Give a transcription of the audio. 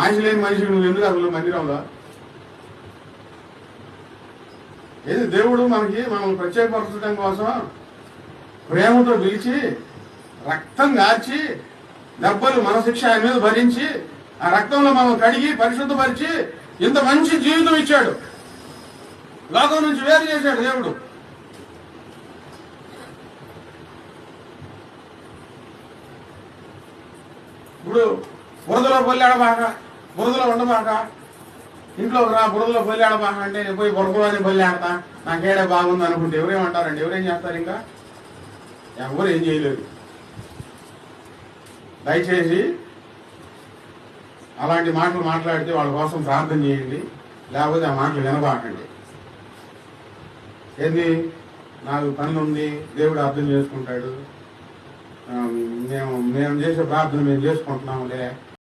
ఆశ లేని మనిషికి నువ్వు ఎందుకు అసలు మందిరంలో? ఏది దేవుడు మనల్ని ప్రత్యేకపరచడం కోసం ప్రేమతో పిలిచి రక్తం గార్చి దెబ్బలు మన శిక్ష ఆయన మీద భరించి ఆ రక్తంలో మనం కడిగి పరిశుద్ధపరిచి ఇంత మంచి జీవితం ఇచ్చాడు. లోకం నుంచి వేరు చేశాడు దేవుడు. ఇప్పుడు బురదలో బొల్లాడబాక, బురదలో ఉండబాక, ఇంట్లో రా బురదలో బొల్లాడబాక అంటే నేను పోయి బురదలోనే బొల్లాడతా, నాకేడే బాగుంది అనుకుంటే ఎవరేమంటారండి? ఎవరేం చేస్తారు? ఇంకా ఎవరు ఏం చేయలేరు. దయచేసి అలాంటి మాటలు మాట్లాడితే వాళ్ళ కోసం ప్రార్థన చేయండి, లేకపోతే ఆ మాటలు వినబాకండి. ఏంది నాకు పనులు ఉంది, దేవుడు అర్థం చేసుకుంటాడు, మేము చేసే ప్రార్థన మేము చేసుకుంటున్నాములే